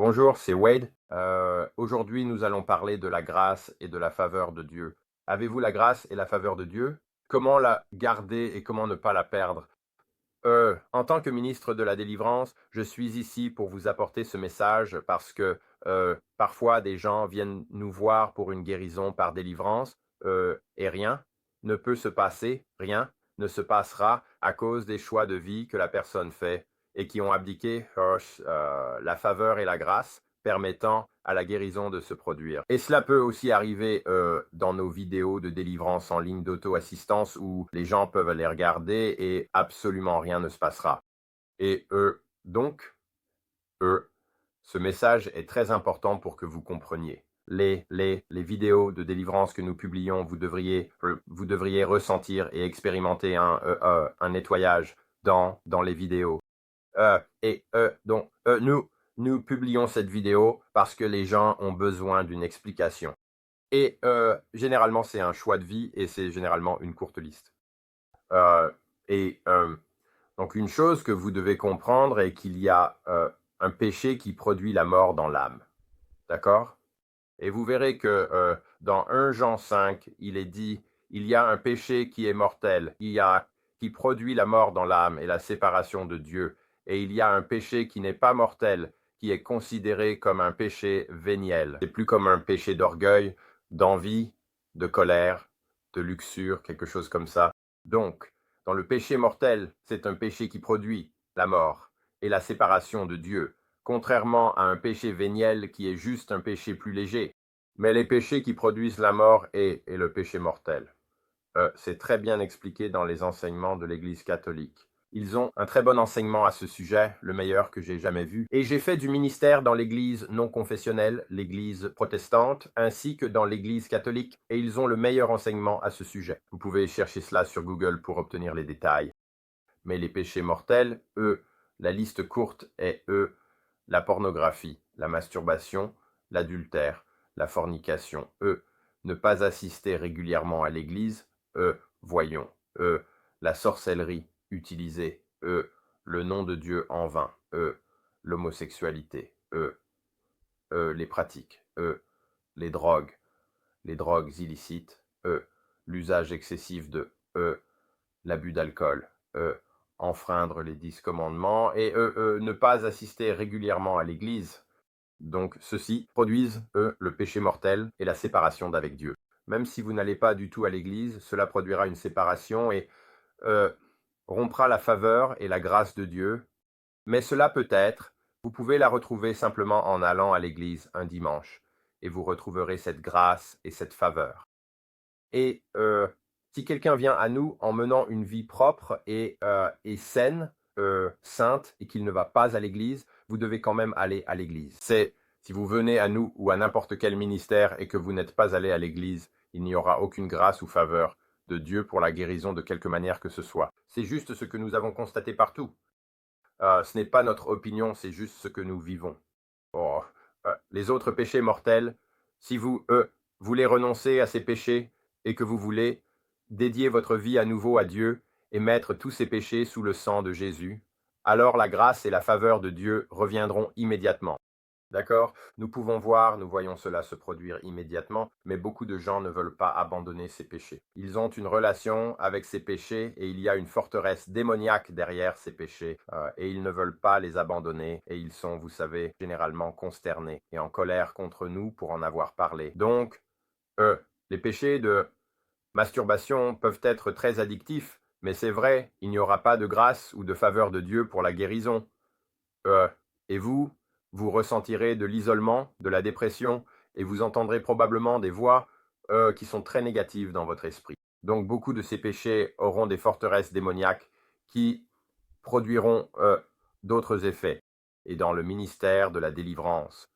Bonjour, c'est Wade. Aujourd'hui, nous allons parler de la grâce et de la faveur de Dieu. Avez-vous la grâce et la faveur de Dieu? Comment la garder et comment ne pas la perdre? En tant que ministre de la délivrance, je suis ici pour vous apporter ce message parce que parfois des gens viennent nous voir pour une guérison par délivrance et rien ne peut se passer, rien ne se passera à cause des choix de vie que la personne fait et qui ont abdiqué la faveur et la grâce permettant à la guérison de se produire. Et cela peut aussi arriver dans nos vidéos de délivrance en ligne d'auto-assistance où les gens peuvent les regarder et absolument rien ne se passera. Et donc, ce message est très important pour que vous compreniez. Les vidéos de délivrance que nous publions, vous devriez ressentir et expérimenter un nettoyage dans les vidéos. Nous publions cette vidéo parce que les gens ont besoin d'une explication. Et généralement, c'est un choix de vie et c'est généralement une courte liste. Euh, et donc, une chose que vous devez comprendre est qu'il y a un péché qui produit la mort dans l'âme. D'accord? Et vous verrez que dans 1 Jean 5, il est dit, il y a un péché qui est mortel, qui produit la mort dans l'âme et la séparation de Dieu. Et il y a un péché qui n'est pas mortel, qui est considéré comme un péché véniel. C'est plus comme un péché d'orgueil, d'envie, de colère, de luxure, quelque chose comme ça. Donc, dans le péché mortel, c'est un péché qui produit la mort et la séparation de Dieu, contrairement à un péché véniel qui est juste un péché plus léger. Mais les péchés qui produisent la mort et le péché mortel. C'est très bien expliqué dans les enseignements de l'Église catholique. Ils ont un très bon enseignement à ce sujet, le meilleur que j'ai jamais vu. Et j'ai fait du ministère dans l'Église non confessionnelle, l'Église protestante, ainsi que dans l'Église catholique, et ils ont le meilleur enseignement à ce sujet. Vous pouvez chercher cela sur Google pour obtenir les détails. Mais les péchés mortels, eux, la liste courte est la pornographie, la masturbation, l'adultère, la fornication, ne pas assister régulièrement à l'église, voyons, la sorcellerie, utiliser, le nom de Dieu en vain, l'homosexualité, les pratiques, les drogues illicites, l'usage excessif de, l'abus d'alcool, enfreindre les 10 commandements et ne pas assister régulièrement à l'église. Donc ceux-ci produisent, le péché mortel et la séparation d'avec Dieu. Même si vous n'allez pas du tout à l'église, cela produira une séparation et rompra la faveur et la grâce de Dieu. Mais cela peut-être, vous pouvez la retrouver simplement en allant à l'église un dimanche, et vous retrouverez cette grâce et cette faveur. Et si quelqu'un vient à nous en menant une vie propre et saine, sainte, et qu'il ne va pas à l'église, vous devez quand même aller à l'église. Si vous venez à nous ou à n'importe quel ministère et que vous n'êtes pas allé à l'église, il n'y aura aucune grâce ou faveur de Dieu pour la guérison de quelque manière que ce soit. C'est juste ce que nous avons constaté partout. Ce n'est pas notre opinion, c'est juste ce que nous vivons. Oh, les autres péchés mortels, si vous voulez renoncer à ces péchés et que vous voulez dédier votre vie à nouveau à Dieu et mettre tous ces péchés sous le sang de Jésus, alors la grâce et la faveur de Dieu reviendront immédiatement. D'accord? Nous voyons cela se produire immédiatement, mais beaucoup de gens ne veulent pas abandonner ces péchés. Ils ont une relation avec ces péchés et il y a une forteresse démoniaque derrière ces péchés et ils ne veulent pas les abandonner et ils sont, vous savez, généralement consternés et en colère contre nous pour en avoir parlé. Donc, les péchés de masturbation peuvent être très addictifs, mais c'est vrai, il n'y aura pas de grâce ou de faveur de Dieu pour la guérison. Et vous ressentirez de l'isolement, de la dépression, et vous entendrez probablement des voix qui sont très négatives dans votre esprit. Donc beaucoup de ces péchés auront des forteresses démoniaques qui produiront d'autres effets. Et dans le ministère de la délivrance,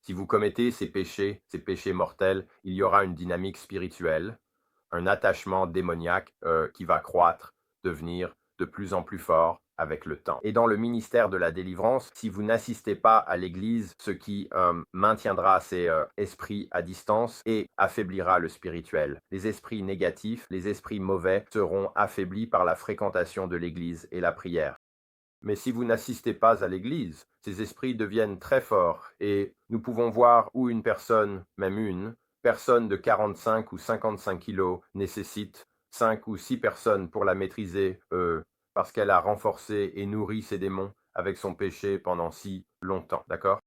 si vous commettez ces péchés mortels, il y aura une dynamique spirituelle, un attachement démoniaque qui va croître, devenir de plus en plus fort avec le temps. Et dans le ministère de la délivrance, si vous n'assistez pas à l'Église, ce qui maintiendra ces esprits à distance et affaiblira le spirituel. Les esprits négatifs, les esprits mauvais seront affaiblis par la fréquentation de l'Église et la prière. Mais si vous n'assistez pas à l'église, ces esprits deviennent très forts et nous pouvons voir où une personne, même une personne de 45 ou 55 kilos nécessite 5 ou 6 personnes pour la maîtriser parce qu'elle a renforcé et nourri ses démons avec son péché pendant si longtemps, d'accord?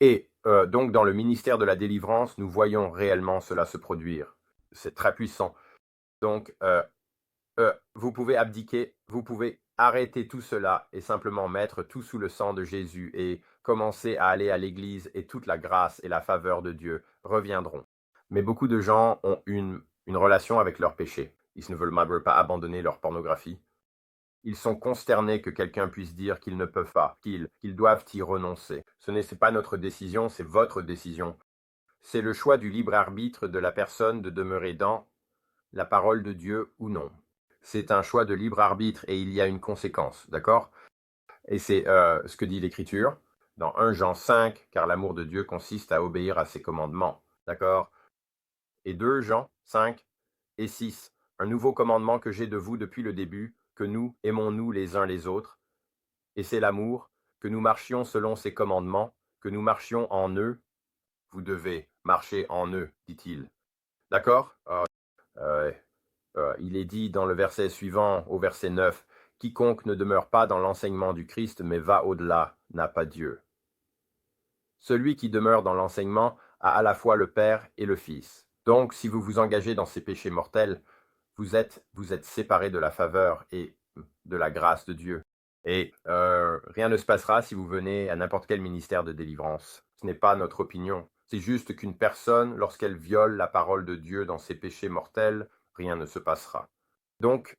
Et donc dans le ministère de la délivrance, nous voyons réellement cela se produire. C'est très puissant. Donc vous pouvez abdiquer, vous pouvez arrêter tout cela et simplement mettre tout sous le sang de Jésus et commencer à aller à l'église et toute la grâce et la faveur de Dieu reviendront. Mais beaucoup de gens ont une relation avec leur péché. Ils ne veulent pas abandonner leur pornographie. Ils sont consternés que quelqu'un puisse dire qu'ils ne peuvent pas, qu'ils doivent y renoncer. Ce n'est pas notre décision, c'est votre décision. C'est le choix du libre arbitre de la personne de demeurer dans la parole de Dieu ou non. C'est un choix de libre arbitre et il y a une conséquence, d'accord? Et c'est ce que dit l'Écriture dans 1 Jean 5, car l'amour de Dieu consiste à obéir à ses commandements, d'accord? Et 2 Jean 5 et 6, un nouveau commandement que j'ai de vous depuis le début, que nous aimons-nous les uns les autres, et c'est l'amour, que nous marchions selon ses commandements, que nous marchions en eux. Vous devez marcher en eux, dit-il. D'accord? Il est dit dans le verset suivant, au verset 9, « Quiconque ne demeure pas dans l'enseignement du Christ, mais va au-delà, n'a pas Dieu. » Celui qui demeure dans l'enseignement a à la fois le Père et le Fils. Donc, si vous vous engagez dans ces péchés mortels, vous êtes séparés de la faveur et de la grâce de Dieu. Et rien ne se passera si vous venez à n'importe quel ministère de délivrance. Ce n'est pas notre opinion. C'est juste qu'une personne, lorsqu'elle viole la parole de Dieu dans ses péchés mortels, rien ne se passera. Donc,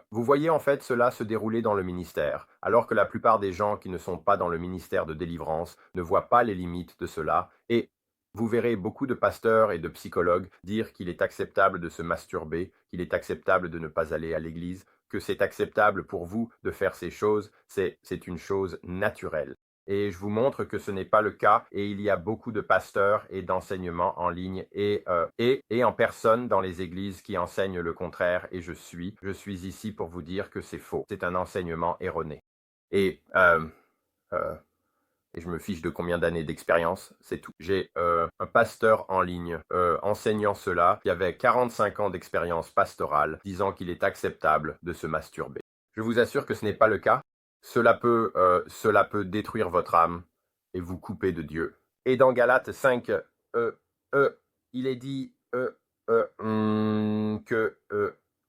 vous voyez en fait cela se dérouler dans le ministère, alors que la plupart des gens qui ne sont pas dans le ministère de délivrance ne voient pas les limites de cela, et vous verrez beaucoup de pasteurs et de psychologues dire qu'il est acceptable de se masturber, qu'il est acceptable de ne pas aller à l'église, que c'est acceptable pour vous de faire ces choses, c'est une chose naturelle. Et je vous montre que ce n'est pas le cas, et il y a beaucoup de pasteurs et d'enseignements en ligne et en personne dans les églises qui enseignent le contraire, et je suis ici pour vous dire que c'est faux. C'est un enseignement erroné. Et je me fiche de combien d'années d'expérience, c'est tout. J'ai un pasteur en ligne enseignant cela, qui avait 45 ans d'expérience pastorale, disant qu'il est acceptable de se masturber. Je vous assure que ce n'est pas le cas. Cela peut détruire votre âme et vous couper de Dieu. Et dans Galates 5, il est dit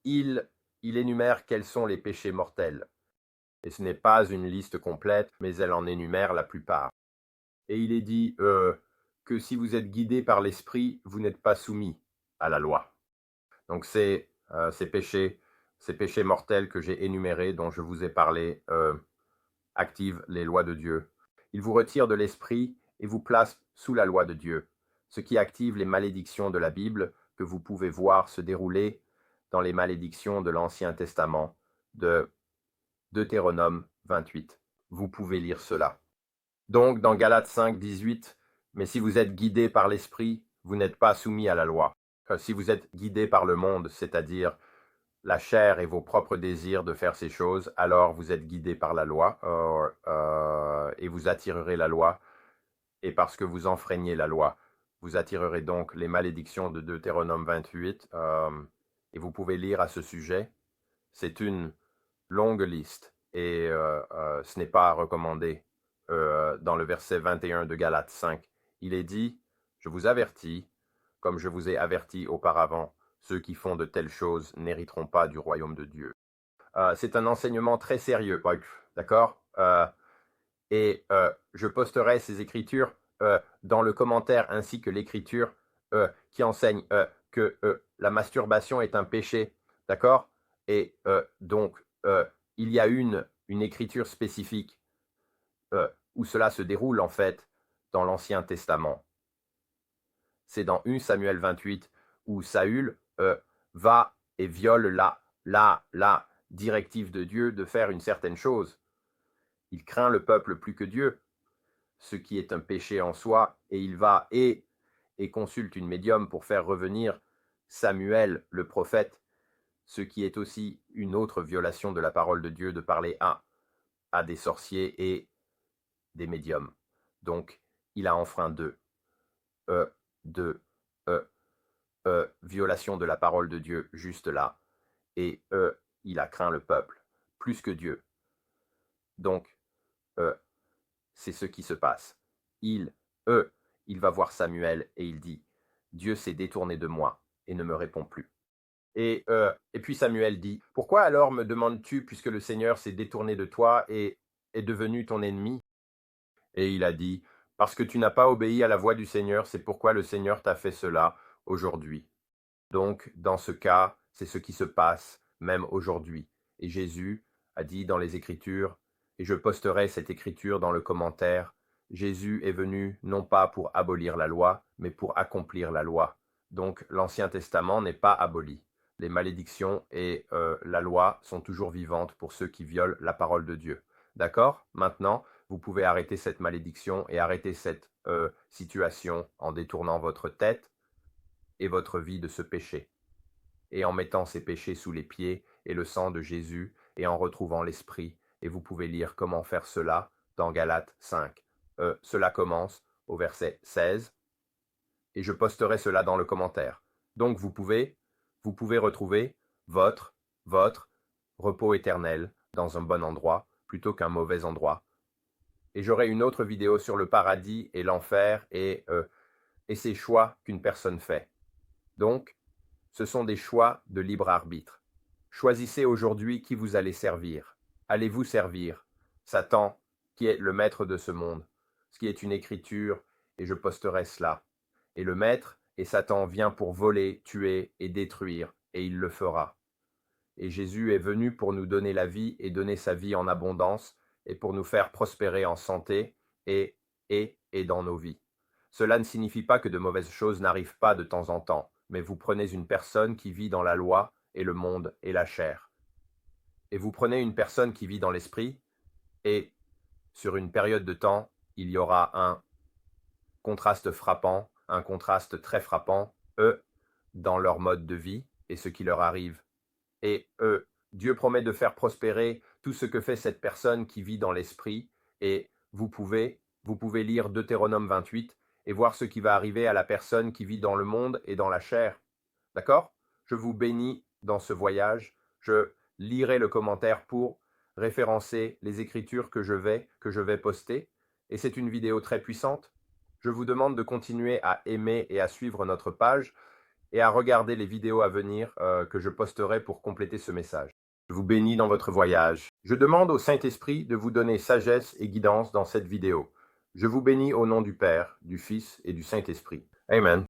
il énumère quels sont les péchés mortels. Et ce n'est pas une liste complète, mais elle en énumère la plupart. Et il est dit que si vous êtes guidé par l'esprit, vous n'êtes pas soumis à la loi. Donc ces péchés mortels que j'ai énumérés, dont je vous ai parlé, activent les lois de Dieu. Ils vous retirent de l'esprit et vous placent sous la loi de Dieu, ce qui active les malédictions de la Bible que vous pouvez voir se dérouler dans les malédictions de l'Ancien Testament, de Deutéronome 28. Vous pouvez lire cela. Donc, dans Galates 5, 18, « Mais si vous êtes guidés par l'Esprit, vous n'êtes pas soumis à la loi. » Si vous êtes guidés par le monde, c'est-à-dire la chair et vos propres désirs de faire ces choses, alors vous êtes guidés par la loi et vous attirerez la loi. Et parce que vous enfreignez la loi, vous attirerez donc les malédictions de Deutéronome 28. Et vous pouvez lire à ce sujet. C'est une longue liste et ce n'est pas recommandé. Dans le verset 21 de Galates 5, il est dit « Je vous avertis, comme je vous ai averti auparavant, ceux qui font de telles choses n'hériteront pas du royaume de Dieu. » C'est un enseignement très sérieux, d'accord? Et je posterai ces écritures dans le commentaire ainsi que l'écriture qui enseigne que la masturbation est un péché, d'accord? Et donc, il y a une écriture spécifique où cela se déroule en fait dans l'Ancien Testament. C'est dans 1 Samuel 28 où Saül va et viole la directive de Dieu de faire une certaine chose. Il craint le peuple plus que Dieu, ce qui est un péché en soi, et il va et consulte une médium pour faire revenir Samuel le prophète, ce qui est aussi une autre violation de la parole de Dieu de parler à à des sorciers et des médiums. Donc, il a enfreint deux violations de la parole de Dieu juste là. Et il a craint le peuple, plus que Dieu. Donc, c'est ce qui se passe. Il va voir Samuel et il dit, Dieu s'est détourné de moi et ne me répond plus. Et puis Samuel dit, pourquoi alors me demandes-tu, puisque le Seigneur s'est détourné de toi et est devenu ton ennemi? Et il a dit, parce que tu n'as pas obéi à la voix du Seigneur, c'est pourquoi le Seigneur t'a fait cela aujourd'hui. Donc, dans ce cas, c'est ce qui se passe même aujourd'hui. Et Jésus a dit dans les Écritures, et je posterai cette écriture dans le commentaire, Jésus est venu non pas pour abolir la loi, mais pour accomplir la loi. Donc l'Ancien Testament n'est pas aboli. Les malédictions et la loi sont toujours vivantes pour ceux qui violent la parole de Dieu. D'accord? Maintenant, vous pouvez arrêter cette malédiction et arrêter cette situation en détournant votre tête et votre vie de ce péché, et en mettant ces péchés sous les pieds et le sang de Jésus, et en retrouvant l'Esprit, et vous pouvez lire comment faire cela dans Galates 5. Cela commence au verset 16, et je posterai cela dans le commentaire. Donc vous pouvez retrouver votre repos éternel dans un bon endroit, plutôt qu'un mauvais endroit. Et j'aurai une autre vidéo sur le paradis et l'enfer et ces choix qu'une personne fait. Donc, ce sont des choix de libre arbitre. Choisissez aujourd'hui qui vous allez servir. Allez-vous servir Satan, qui est le maître de ce monde, ce qui est une écriture, et je posterai cela. Et le maître et Satan vient pour voler, tuer et détruire, et il le fera. Et Jésus est venu pour nous donner la vie et donner sa vie en abondance, et pour nous faire prospérer en santé et dans nos vies. Cela ne signifie pas que de mauvaises choses n'arrivent pas de temps en temps, mais vous prenez une personne qui vit dans la loi et le monde et la chair. Et vous prenez une personne qui vit dans l'esprit, et sur une période de temps, il y aura un contraste frappant, un contraste très frappant, dans leur mode de vie et ce qui leur arrive. Et Dieu promet de faire prospérer tout ce que fait cette personne qui vit dans l'esprit, et vous pouvez lire Deutéronome 28 et voir ce qui va arriver à la personne qui vit dans le monde et dans la chair. D'accord? Je vous bénis dans ce voyage. Je lirai le commentaire pour référencer les écritures que je vais poster. Et c'est une vidéo très puissante. Je vous demande de continuer à aimer et à suivre notre page et à regarder les vidéos à venir que je posterai pour compléter ce message. Je vous bénis dans votre voyage. Je demande au Saint-Esprit de vous donner sagesse et guidance dans cette vidéo. Je vous bénis au nom du Père, du Fils et du Saint-Esprit. Amen.